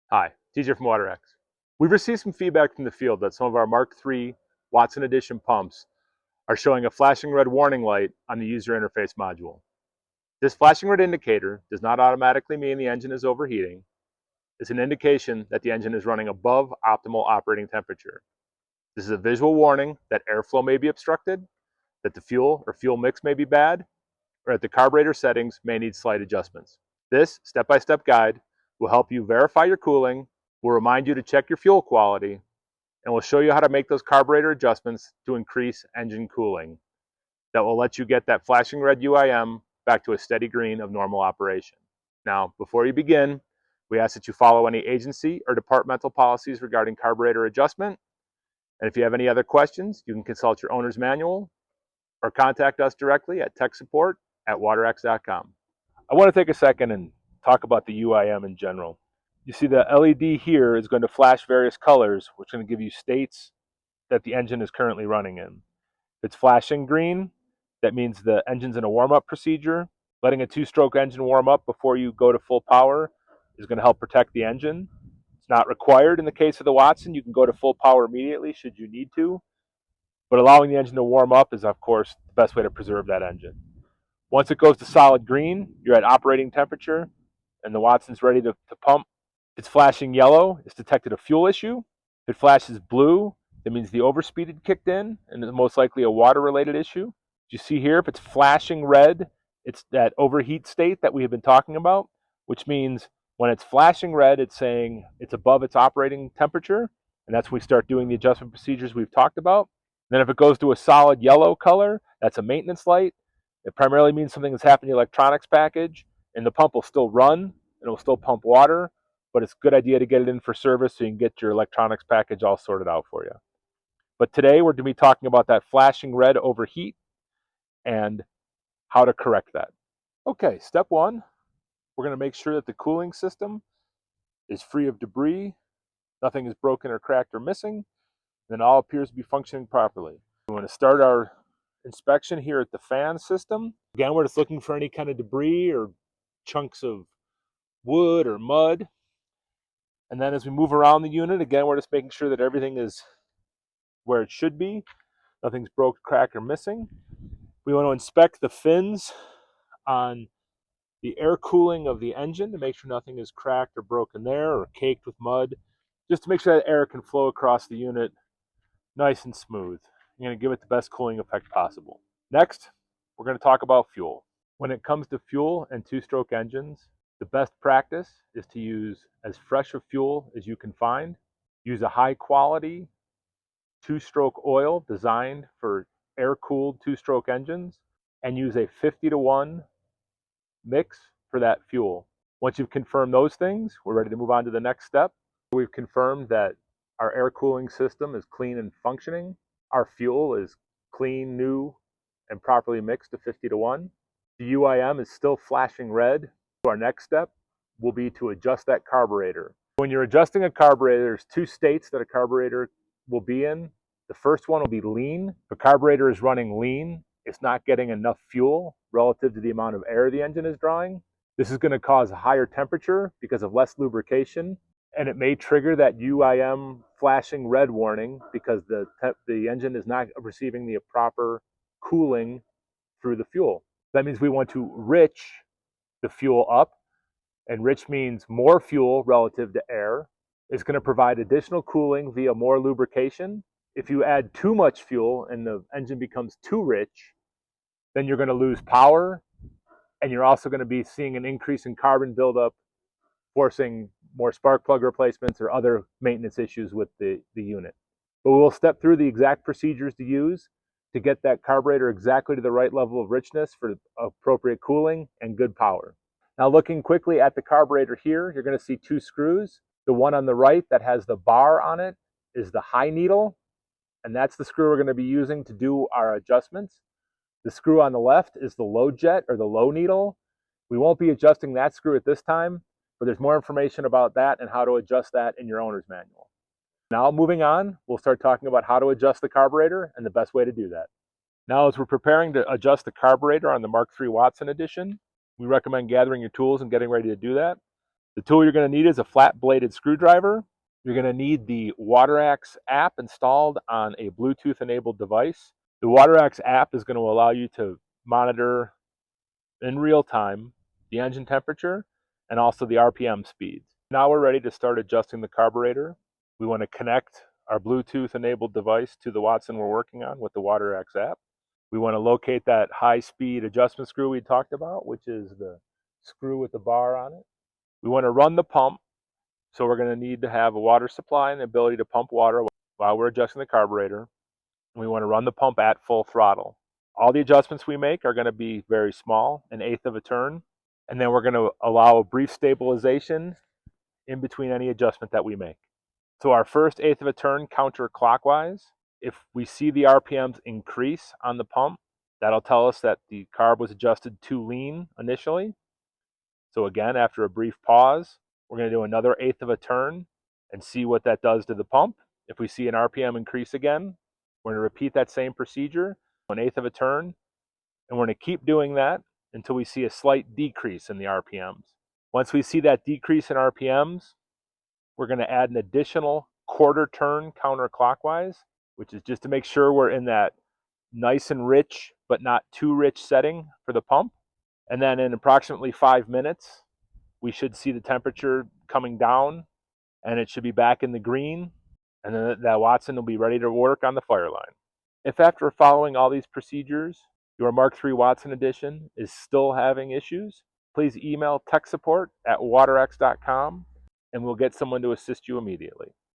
Hi, TJ from WATERAX. We've received some feedback from the field that some of our Mark III Watson Edition pumps are showing a flashing red warning light on the user interface module. This flashing red indicator does not automatically mean the engine is overheating. It's an indication that the engine is running above optimal operating temperature. This is a visual warning that airflow may be obstructed, that the fuel or fuel mix may be bad, or that the carburetor settings may need slight adjustments. This step-by-step guide will help you verify your cooling, will remind you to check your fuel quality, and will show you how to make those carburetor adjustments to increase engine cooling. That will let you get that flashing red UIM back to a steady green of normal operation. Now, before you begin, we ask that you follow any agency or departmental policies regarding carburetor adjustment. And if you have any other questions, you can consult your owner's manual or contact us directly at techsupport@waterax.com. I want to take a second and talk about the UIM in general. You see the LED here is going to flash various colors, which are going to give you states that the engine is currently running in. If it's flashing green, that means the engine's in a warm-up procedure. Letting a two-stroke engine warm up before you go to full power is going to help protect the engine. It's not required in the case of the Watson. You can go to full power immediately should you need to, but allowing the engine to warm up is, of course, the best way to preserve that engine. Once it goes to solid green, you're at operating temperature, and the Watson's ready to pump. If it's flashing yellow, it's detected a fuel issue. If it flashes blue, that means the overspeed had kicked in, and it's most likely a water-related issue. You see here, if it's flashing red, it's that overheat state that we have been talking about, which means when it's flashing red, it's saying it's above its operating temperature, and that's when we start doing the adjustment procedures we've talked about. Then if it goes to a solid yellow color, that's a maintenance light. It primarily means something has happened in the electronics package, and the pump will still run, and it will still pump water, but it's a good idea to get it in for service so you can get your electronics package all sorted out for you. But today we're going to be talking about that flashing red overheat and how to correct that. Okay, step one, we're going to make sure that the cooling system is free of debris, nothing is broken or cracked or missing, and all appears to be functioning properly. We want to start our inspection here at the fan system. Again, we're just looking for any kind of debris or chunks of wood or mud. And then as we move around the unit, again, we're just making sure that everything is where it should be. Nothing's broke, cracked, or missing. We want to inspect the fins on the air cooling of the engine to make sure nothing is cracked or broken there or caked with mud, just to make sure that air can flow across the unit nice and smooth. You're going to give it the best cooling effect possible. Next, we're going to talk about fuel. When it comes to fuel and two-stroke engines, the best practice is to use as fresh a fuel as you can find. Use a high-quality two-stroke oil designed for air-cooled two-stroke engines, and use a 50-to-1 mix for that fuel. Once you've confirmed those things, we're ready to move on to the next step. We've confirmed that our air cooling system is clean and functioning. Our fuel is clean, new, and properly mixed to 50-to-1. The UIM is still flashing red. Our next step will be to adjust that carburetor. When you're adjusting a carburetor, there's two states that a carburetor will be in. The first one will be lean. If a carburetor is running lean, it's not getting enough fuel relative to the amount of air the engine is drawing. This is going to cause a higher temperature because of less lubrication, and it may trigger that UIM flashing red warning because the engine is not receiving the proper cooling through the fuel. That means we want to rich the fuel up, and rich means more fuel relative to air. It's going to provide additional cooling via more lubrication. If you add too much fuel and the engine becomes too rich, then you're going to lose power, and you're also going to be seeing an increase in carbon buildup, forcing more spark plug replacements or other maintenance issues with the unit. But we'll step through the exact procedures to use to get that carburetor exactly to the right level of richness for appropriate cooling and good power. Now, looking quickly at the carburetor here, you're going to see two screws. The one on the right that has the bar on it is the high needle, and that's the screw we're going to be using to do our adjustments. The screw on the left is the low jet or the low needle. We won't be adjusting that screw at this time, but there's more information about that and how to adjust that in your owner's manual. Now, moving on, we'll start talking about how to adjust the carburetor and the best way to do that. Now, as we're preparing to adjust the carburetor on the Mark III Watson Edition, we recommend gathering your tools and getting ready to do that. The tool you're going to need is a flat-bladed screwdriver. You're going to need the WATERAX app installed on a Bluetooth-enabled device. The WATERAX app is going to allow you to monitor in real time the engine temperature and also the RPM speeds. Now we're ready to start adjusting the carburetor. We want to connect our Bluetooth-enabled device to the Watson we're working on with the WATERAX app. We want to locate that high-speed adjustment screw we talked about, which is the screw with the bar on it. We want to run the pump. So we're going to need to have a water supply and the ability to pump water while we're adjusting the carburetor. We want to run the pump at full throttle. All the adjustments we make are going to be very small, an eighth of a turn, and then we're going to allow a brief stabilization in between any adjustment that we make. So our first eighth of a turn counterclockwise, if we see the RPMs increase on the pump, that'll tell us that the carb was adjusted too lean initially. So again, after a brief pause, we're going to do another eighth of a turn and see what that does to the pump. If we see an RPM increase again, we're going to repeat that same procedure, an eighth of a turn, and we're going to keep doing that until we see a slight decrease in the RPMs. Once we see that decrease in RPMs, we're going to add an additional quarter turn counterclockwise, which is just to make sure we're in that nice and rich, but not too rich setting for the pump. And then in approximately 5 minutes, we should see the temperature coming down and it should be back in the green, and then that Watson will be ready to work on the fire line. If after following all these procedures, your Mark III Watson edition is still having issues, please email techsupport@waterax.com and we'll get someone to assist you immediately.